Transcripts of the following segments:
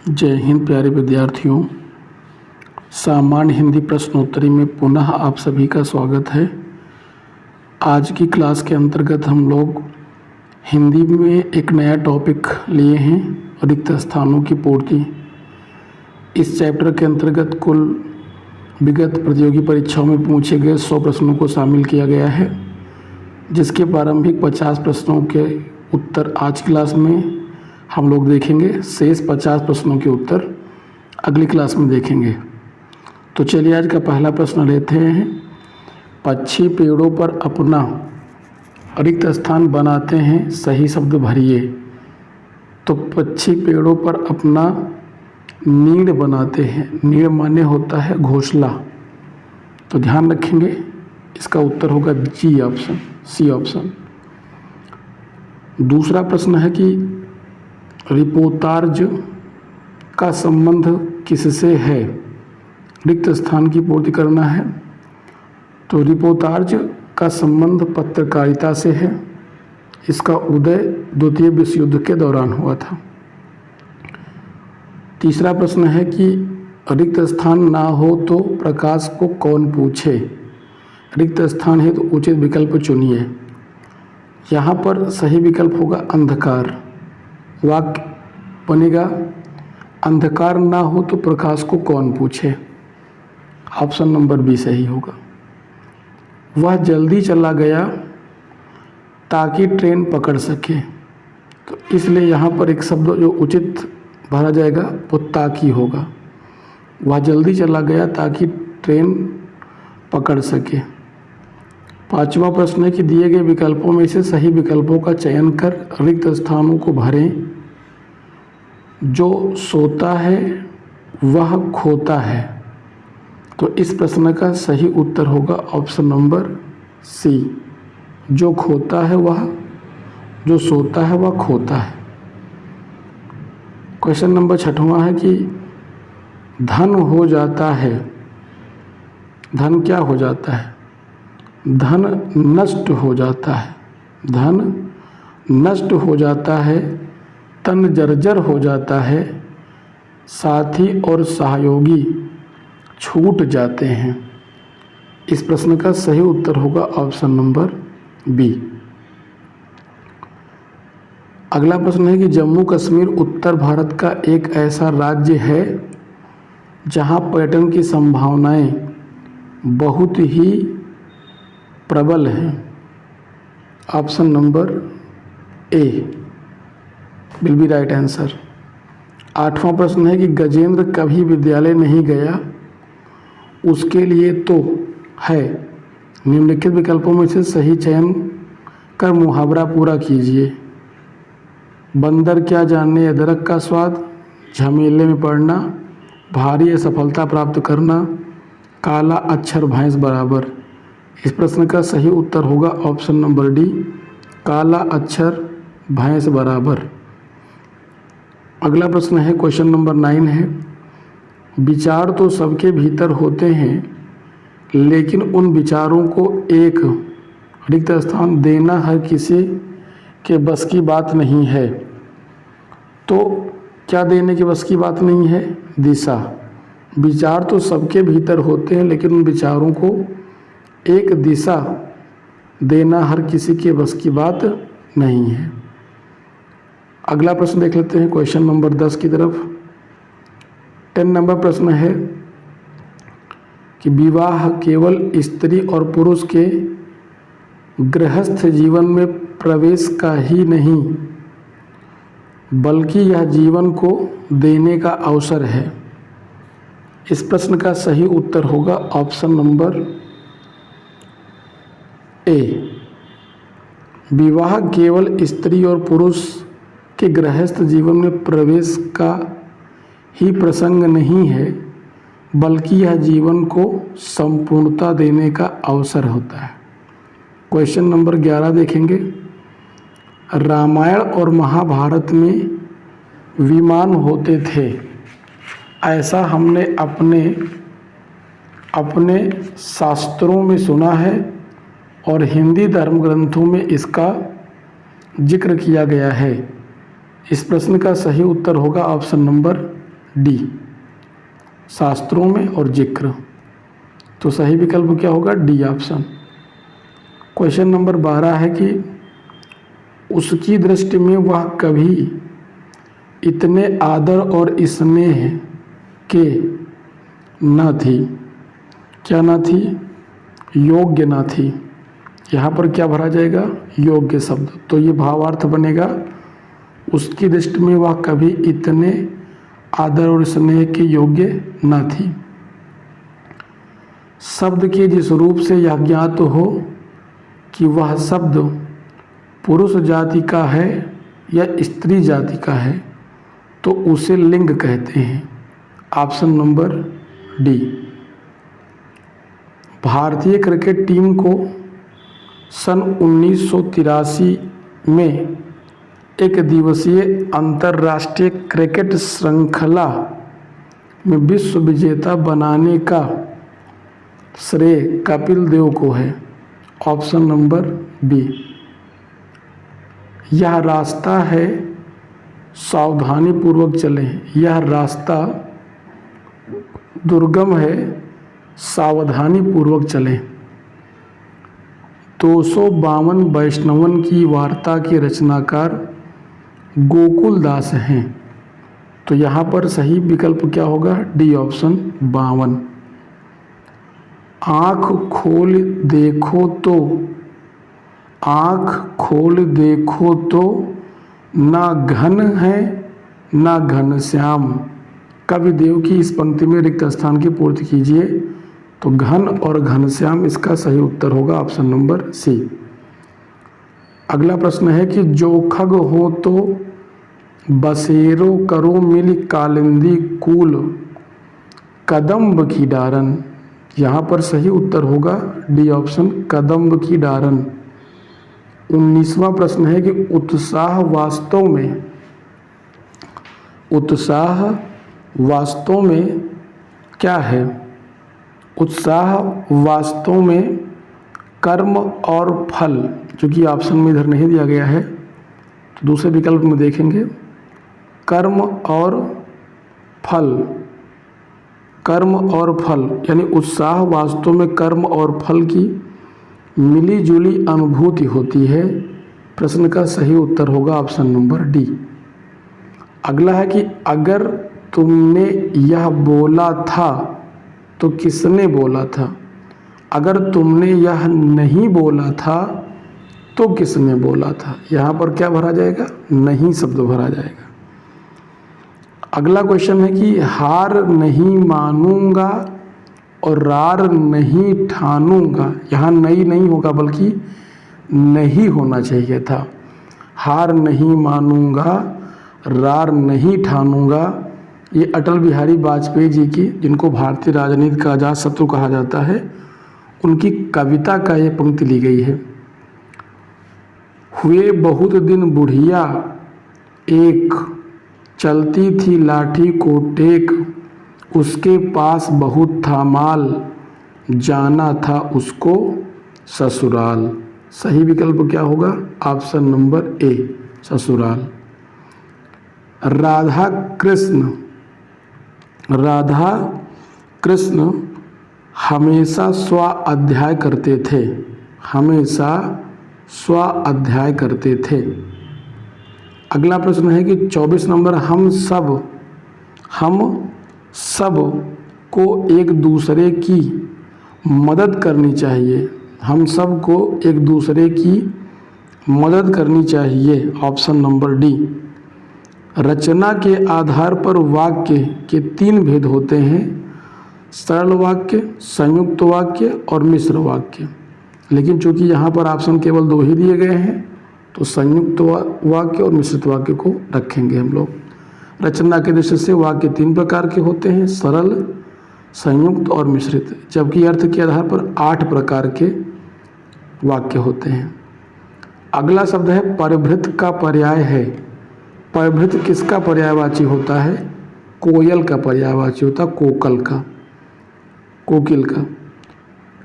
जय हिंद प्यारे विद्यार्थियों। सामान्य हिंदी प्रश्नोत्तरी में पुनः आप सभी का स्वागत है। आज की क्लास के अंतर्गत हम लोग हिंदी में एक नया टॉपिक लिए हैं, रिक्त स्थानों की पूर्ति। इस चैप्टर के अंतर्गत कुल विगत प्रतियोगी परीक्षाओं में पूछे गए 100 प्रश्नों को शामिल किया गया है, जिसके प्रारंभिक 50 प्रश्नों के उत्तर आज क्लास में हम लोग देखेंगे। शेष 50 प्रश्नों के उत्तर अगली क्लास में देखेंगे। तो चलिए आज का पहला प्रश्न लेते हैं। पक्षी पेड़ों पर अपना रिक्त स्थान बनाते हैं, सही शब्द भरिए। तो पक्षी पेड़ों पर अपना नीड़ बनाते हैं। नीड़ माने होता है घोंसला। तो ध्यान रखेंगे, इसका उत्तर होगा जी ऑप्शन, सी ऑप्शन। दूसरा प्रश्न है कि रिपोर्तार्ज का संबंध किससे है? रिक्त स्थान की पूर्ति करना है। तो रिपोर्तार्ज का संबंध पत्रकारिता से है। इसका उदय द्वितीय विश्व युद्ध के दौरान हुआ था। तीसरा प्रश्न है कि रिक्त स्थान ना हो तो प्रकाश को कौन पूछे? रिक्त स्थान है तो उचित विकल्प चुनिए। यहाँ पर सही विकल्प होगा अंधकार। वाक्य बनेगा अंधकार ना हो तो प्रकाश को कौन पूछे। ऑप्शन नंबर बी सही होगा। वह जल्दी चला गया ताकि ट्रेन पकड़ सके। तो इसलिए यहाँ पर एक शब्द जो उचित भरा जाएगा वो ताकि होगा। वह जल्दी चला गया ताकि ट्रेन पकड़ सके। पांचवा प्रश्न है कि दिए गए विकल्पों में से सही विकल्पों का चयन कर रिक्त स्थानों को भरें। जो सोता है वह खोता है। तो इस प्रश्न का सही उत्तर होगा ऑप्शन नंबर सी। जो खोता है वह, जो सोता है वह खोता है। क्वेश्चन नंबर 6वां है कि धन हो जाता है। धन क्या हो जाता है? धन नष्ट हो जाता है। धन नष्ट हो जाता है, तन जर्जर हो जाता है, साथी और सहयोगी छूट जाते हैं। इस प्रश्न का सही उत्तर होगा ऑप्शन नंबर बी। अगला प्रश्न है कि जम्मू कश्मीर उत्तर भारत का एक ऐसा राज्य है जहां पर्यटन की संभावनाएं बहुत ही प्रबल हैं। Option number A will be right answer. 8वां प्रश्न है कि गजेंद्र कभी विद्यालय नहीं गया, उसके लिए तो है। निम्नलिखित विकल्पों में से सही चयन कर मुहावरा पूरा कीजिए। बंदर क्या जाने अदरक का स्वाद, झमेले में पड़ना, भारी असफलता प्राप्त करना, काला अक्षर भैंस बराबर। इस प्रश्न का सही उत्तर होगा ऑप्शन नंबर डी, काला अक्षर भैंस बराबर। अगला प्रश्न है क्वेश्चन नंबर 9 है। विचार तो सबके भीतर होते हैं, लेकिन उन विचारों को एक रिक्त स्थान देना हर किसी के बस की बात नहीं है। तो क्या देने की बस की बात नहीं है? दिशा। विचार तो सबके भीतर होते हैं, लेकिन उन विचारों को एक दिशा देना हर किसी के बस की बात नहीं है। अगला प्रश्न देख लेते हैं क्वेश्चन नंबर 10 की तरफ। 10 नंबर प्रश्न है कि विवाह केवल स्त्री और पुरुष के गृहस्थ जीवन में प्रवेश का ही नहीं, बल्कि यह जीवन को देने का अवसर है। इस प्रश्न का सही उत्तर होगा ऑप्शन नंबर ए। विवाह केवल स्त्री और पुरुष के गृहस्थ जीवन में प्रवेश का ही प्रसंग नहीं है, बल्कि यह जीवन को संपूर्णता देने का अवसर होता है। क्वेश्चन नंबर 11 देखेंगे। रामायण और महाभारत में विमान होते थे, ऐसा हमने अपने शास्त्रों में सुना है और हिंदी धर्म ग्रंथों में इसका जिक्र किया गया है। इस प्रश्न का सही उत्तर होगा ऑप्शन नंबर डी, शास्त्रों में और जिक्र। तो सही विकल्प क्या होगा? D option. क्वेश्चन नंबर 12 है कि उसकी दृष्टि में वह कभी इतने आदर और स्नेह के न थी। क्या न थी? योग्य न थी। यहाँ पर क्या भरा जाएगा? योग्य शब्द। तो ये भावार्थ बनेगा उसकी दृष्टि में वह कभी इतने आदर और स्नेह के योग्य न थी। शब्द के जिस रूप से यह ज्ञात हो कि वह शब्द पुरुष जाति का है या स्त्री जाति का है तो उसे लिंग कहते हैं। Option number D. भारतीय क्रिकेट टीम को सन 1983 में एक दिवसीय अंतर्राष्ट्रीय क्रिकेट श्रृंखला में विश्व विजेता बनाने का श्रेय कपिल देव को है। Option number B. यह रास्ता है, सावधानी पूर्वक चलें। यह रास्ता दुर्गम है, सावधानी पूर्वक चलें। 252 वैष्णवन की वार्ता के रचनाकार गोकुल दास हैं। तो यहाँ पर सही विकल्प क्या होगा? D option 52। आँख खोल देखो तो, आँख खोल देखो तो ना घन है ना घनश्याम। कविदेव की इस पंक्ति में रिक्त स्थान की पूर्ति कीजिए। तो घन और घनश्याम इसका सही उत्तर होगा ऑप्शन नंबर सी। अगला प्रश्न है कि जोखग हो तो बसेरो करो मिल कालिंदी कूल कदम्ब की डारन। यहाँ पर सही उत्तर होगा डी ऑप्शन, कदम्ब की डारन। 19वां प्रश्न है कि उत्साह वास्तव में क्या है? उत्साह वास्तव में कर्म और फल, जो कि ऑप्शन में इधर नहीं दिया गया है तो दूसरे विकल्प में देखेंगे। कर्म और फल, कर्म और फल यानी उत्साह वास्तव में कर्म और फल की मिली जुली अनुभूति होती है। प्रश्न का सही उत्तर होगा ऑप्शन नंबर डी। अगला है कि अगर तुमने यह बोला था तो किसने बोला था? अगर तुमने यह नहीं बोला था तो किसने बोला था? यहाँ पर क्या भरा जाएगा? नहीं शब्द भरा जाएगा। अगला क्वेश्चन है कि हार नहीं मानूंगा और रार नहीं ठानूंगा। यहाँ नहीं होगा बल्कि नहीं होना चाहिए था। हार नहीं मानूंगा, रार नहीं ठानूंगा, ये अटल बिहारी वाजपेयी जी की, जिनको भारतीय राजनीति का अजात शत्रु कहा जाता है, उनकी कविता का ये पंक्ति ली गई है। हुए बहुत दिन बुढ़िया एक, चलती थी लाठी को टेक, उसके पास बहुत था माल, जाना था उसको ससुराल। सही विकल्प क्या होगा? ऑप्शन नंबर ए, ससुराल। राधा कृष्ण हमेशा स्व अध्याय करते थे। हमेशा स्व अध्याय करते थे। अगला प्रश्न है कि 24 नंबर, हम सब को एक दूसरे की मदद करनी चाहिए। हम सब को एक दूसरे की मदद करनी चाहिए। Option number D. रचना के आधार पर वाक्य के 3 भेद होते हैं, सरल वाक्य, संयुक्त वाक्य और मिश्र वाक्य। लेकिन चूंकि यहाँ पर ऑप्शन केवल 2 ही दिए गए हैं तो संयुक्त वाक्य और मिश्रित वाक्य को रखेंगे हम लोग। रचना के दृष्टि से वाक्य 3 प्रकार के होते हैं, सरल, संयुक्त और मिश्रित, जबकि अर्थ के आधार पर 8 प्रकार के वाक्य होते हैं। अगला शब्द है परिभृत का पर्याय है। परिभृत किसका पर्यायवाची होता है? कोयल का पर्यायवाची होता है, कोकिल का।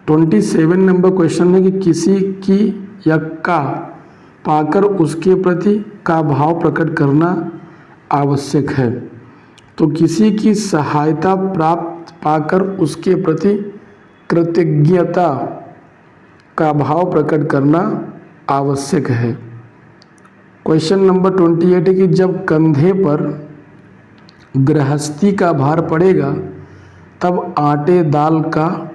27 नंबर क्वेश्चन है कि किसी की या का पाकर उसके प्रति का भाव प्रकट करना आवश्यक है। तो किसी की सहायता प्राप्त पाकर उसके प्रति कृतज्ञता का भाव प्रकट करना आवश्यक है। क्वेश्चन नंबर 28 है कि जब कंधे पर गृहस्थी का भार पड़ेगा तब आटे दाल का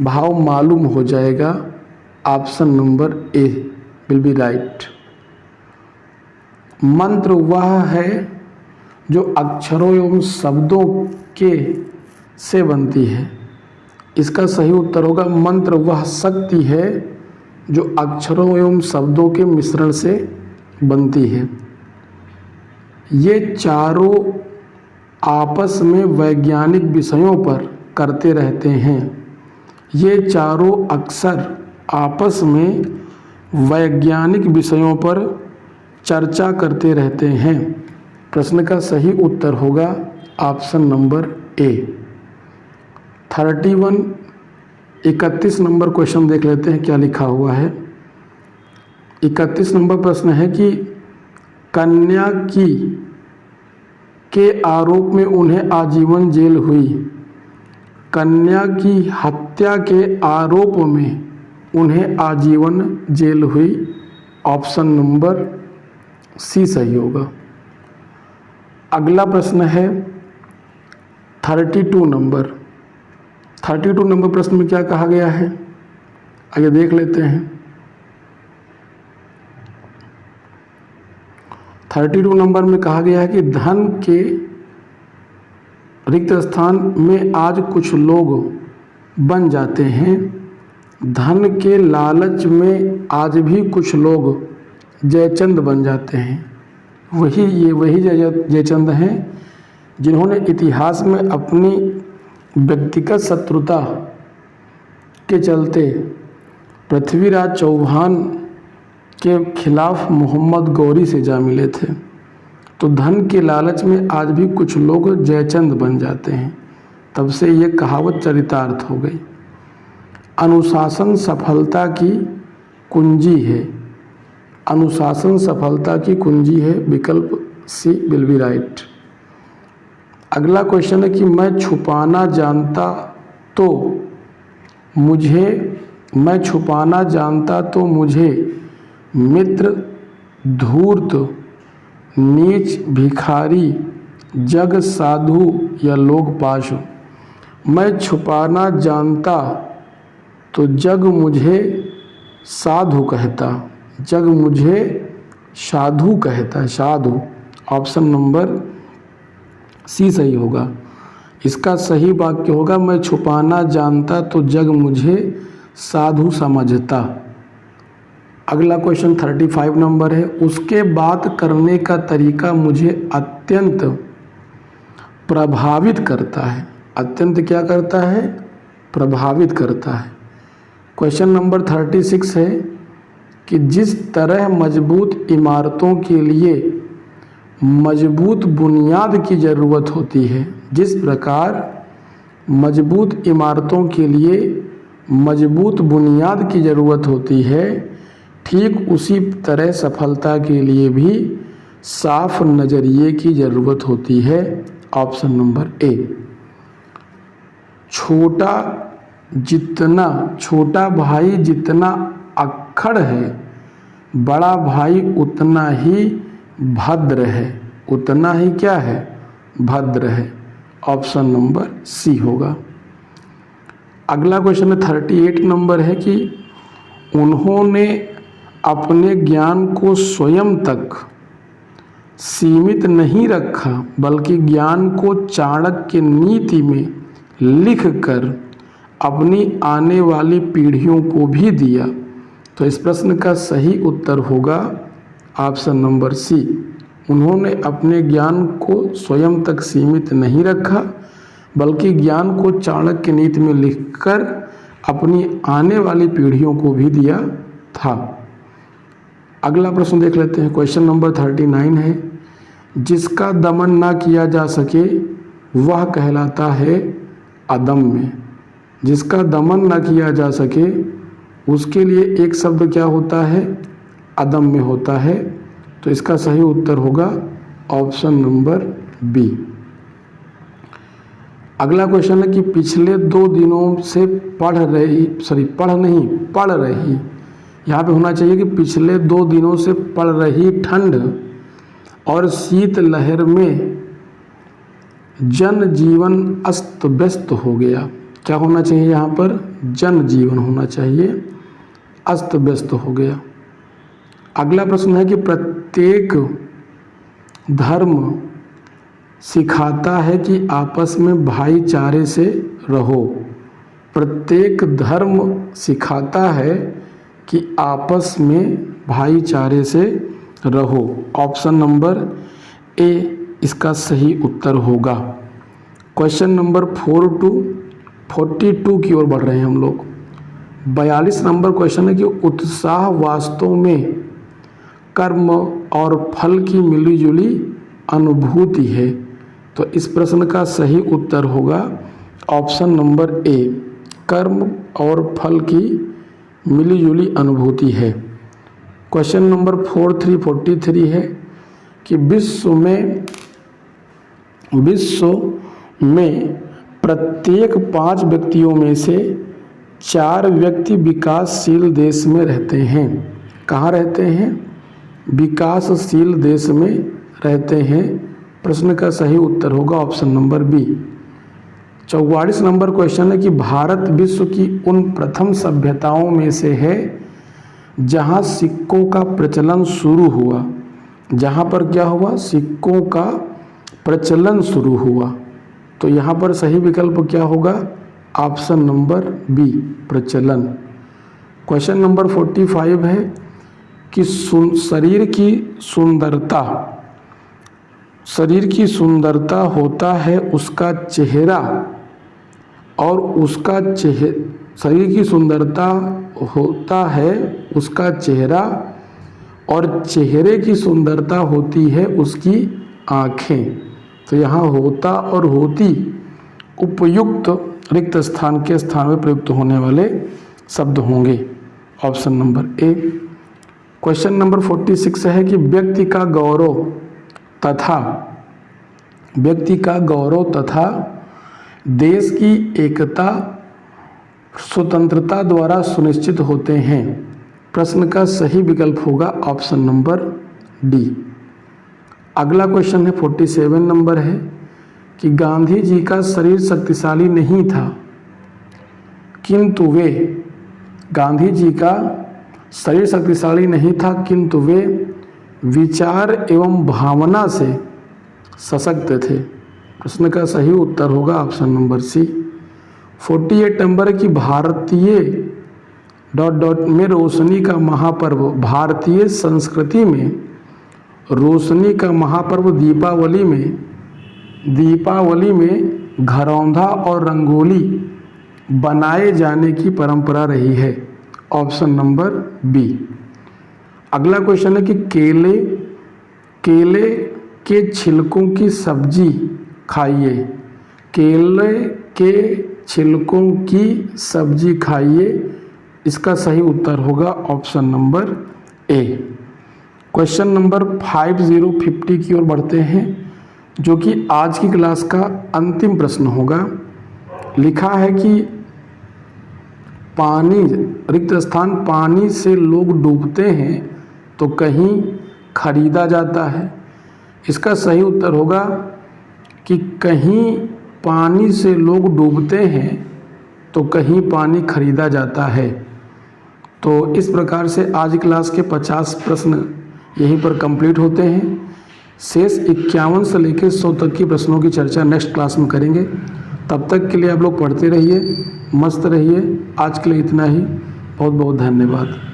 भाव मालूम हो जाएगा। Option number A will be right. मंत्र वह है जो अक्षरों एवं शब्दों के से बनती है। इसका सही उत्तर होगा मंत्र वह शक्ति है जो अक्षरों एवं शब्दों के मिश्रण से बनती है। ये चारों आपस में वैज्ञानिक विषयों पर करते रहते हैं। ये चारों अक्सर आपस में वैज्ञानिक विषयों पर चर्चा करते रहते हैं। प्रश्न का सही उत्तर होगा ऑप्शन नंबर ए। 31 नंबर क्वेश्चन देख लेते हैं क्या लिखा हुआ है। 31 नंबर प्रश्न है कि कन्या के आरोप में उन्हें आजीवन जेल हुई। कन्या की हत्या के आरोप में उन्हें आजीवन जेल हुई। ऑप्शन नंबर सी सही होगा। अगला प्रश्न है 32 नंबर। 32 नंबर प्रश्न में क्या कहा गया है आइए देख लेते हैं। 32 नंबर में कहा गया है कि धन के रिक्त स्थान में आज कुछ लोग बन जाते हैं। धन के लालच में आज भी कुछ लोग जयचंद बन जाते हैं। वही जयचंद हैं जिन्होंने इतिहास में अपनी व्यक्तिगत शत्रुता के चलते पृथ्वीराज चौहान के खिलाफ मोहम्मद गौरी से जा मिले थे। तो धन के लालच में आज भी कुछ लोग जयचंद बन जाते हैं, तब से ये कहावत चरितार्थ हो गई। अनुशासन सफलता की कुंजी है। अनुशासन सफलता की कुंजी है। विकल्प सी विल बी राइट। अगला क्वेश्चन है कि मैं छुपाना जानता तो मुझे मित्र, धूर्त, नीच, भिखारी, जग, साधु या लोग पाशु। मैं छुपाना जानता तो जग मुझे साधु कहता। जग मुझे साधु कहता। साधु। ऑप्शन नंबर सी सही होगा। इसका सही वाक्य होगा मैं छुपाना जानता तो जग मुझे साधु समझता। अगला क्वेश्चन 35 नंबर है। उसके बात करने का तरीका मुझे अत्यंत प्रभावित करता है। अत्यंत क्या करता है? प्रभावित करता है। क्वेश्चन नंबर 36 है कि जिस तरह मजबूत इमारतों के लिए मजबूत बुनियाद की ज़रूरत होती है, जिस प्रकार मजबूत इमारतों के लिए मजबूत बुनियाद की ज़रूरत होती है, ठीक उसी तरह सफलता के लिए भी साफ नज़रिए की ज़रूरत होती है। ऑप्शन नंबर ए। छोटा भाई जितना अक्खड़ है, बड़ा भाई उतना ही भद्र है। उतना ही क्या है? भद्र है। ऑप्शन नंबर सी होगा। अगला क्वेश्चन में 38 नंबर है कि उन्होंने अपने ज्ञान को स्वयं तक सीमित नहीं रखा, बल्कि ज्ञान को चाणक्य नीति में लिखकर अपनी आने वाली पीढ़ियों को भी दिया। तो इस प्रश्न का सही उत्तर होगा ऑप्शन नंबर सी। उन्होंने अपने ज्ञान को स्वयं तक सीमित नहीं रखा, बल्कि ज्ञान को चाणक्य नीति में लिखकर अपनी आने वाली पीढ़ियों को भी दिया था। अगला प्रश्न देख लेते हैं। क्वेश्चन नंबर 39 है। जिसका दमन ना किया जा सके वह कहलाता है अदम्य। जिसका दमन ना किया जा सके उसके लिए एक शब्द क्या होता है? अदम्य होता है। तो इसका सही उत्तर होगा ऑप्शन नंबर बी। अगला क्वेश्चन है कि पिछले 2 दिनों से पढ़ रही, यहाँ पे होना चाहिए कि पिछले 2 दिनों से पड़ रही ठंड और शीत लहर में जनजीवन अस्त व्यस्त हो गया। क्या होना चाहिए यहाँ पर? जनजीवन होना चाहिए, अस्त व्यस्त हो गया। अगला प्रश्न है कि प्रत्येक धर्म सिखाता है कि आपस में भाईचारे से रहो। प्रत्येक धर्म सिखाता है कि आपस में भाईचारे से रहो। ऑप्शन नंबर ए इसका सही उत्तर होगा। क्वेश्चन नंबर 42 की ओर बढ़ रहे हैं हम लोग। 42 नंबर क्वेश्चन है कि उत्साह वास्तव में कर्म और फल की मिलीजुली अनुभूति है। तो इस प्रश्न का सही उत्तर होगा ऑप्शन नंबर ए, कर्म और फल की मिलीजुली अनुभूति है। क्वेश्चन नंबर 43 है कि विश्व में प्रत्येक 5 व्यक्तियों में से 4 व्यक्ति विकासशील देश में रहते हैं। कहाँ रहते हैं? विकासशील देश में रहते हैं। प्रश्न का सही उत्तर होगा option number B. 44 number question है कि भारत विश्व की उन प्रथम सभ्यताओं में से है जहां सिक्कों का प्रचलन शुरू हुआ। जहां पर क्या हुआ? सिक्कों का प्रचलन शुरू हुआ। तो यहाँ पर सही विकल्प क्या होगा? ऑप्शन नंबर बी, प्रचलन। क्वेश्चन नंबर 45 है कि शरीर की सुंदरता होता है उसका चेहरा और उसका शरीर की सुंदरता होता है उसका चेहरा और चेहरे की सुंदरता होती है उसकी आँखें। तो यहाँ होता और होती उपयुक्त रिक्त स्थान के स्थान में प्रयुक्त होने वाले शब्द होंगे। ऑप्शन नंबर ए। क्वेश्चन नंबर 46 है कि व्यक्ति का गौरव तथा देश की एकता स्वतंत्रता द्वारा सुनिश्चित होते हैं। प्रश्न का सही विकल्प होगा ऑप्शन नंबर डी। अगला क्वेश्चन है 47 नंबर है कि गांधी जी का शरीर शक्तिशाली नहीं था किंतु वे विचार एवं भावना से सशक्त थे। प्रश्न का सही उत्तर होगा ऑप्शन नंबर सी। 48 नंबर है कि भारतीय में रोशनी का महापर्व, भारतीय संस्कृति में रोशनी का महापर्व दीपावली में घरौंधा और रंगोली बनाए जाने की परंपरा रही है। Option number B. अगला क्वेश्चन है कि केले के छिलकों की सब्जी खाइए। केले के छिलकों की सब्जी खाइए। इसका सही उत्तर होगा ऑप्शन नंबर ए। क्वेश्चन नंबर 50 की ओर बढ़ते हैं जो कि आज की क्लास का अंतिम प्रश्न होगा। लिखा है कि रिक्त स्थान पानी से लोग डूबते हैं तो कहीं खरीदा जाता है। इसका सही उत्तर होगा कि कहीं पानी से लोग डूबते हैं तो कहीं पानी खरीदा जाता है। तो इस प्रकार से आज क्लास के 50 प्रश्न यहीं पर कंप्लीट होते हैं। शेष 51 से लेकर 100 तक की प्रश्नों की चर्चा नेक्स्ट क्लास में करेंगे। तब तक के लिए आप लोग पढ़ते रहिए, मस्त रहिए। आज के लिए इतना ही। बहुत बहुत धन्यवाद।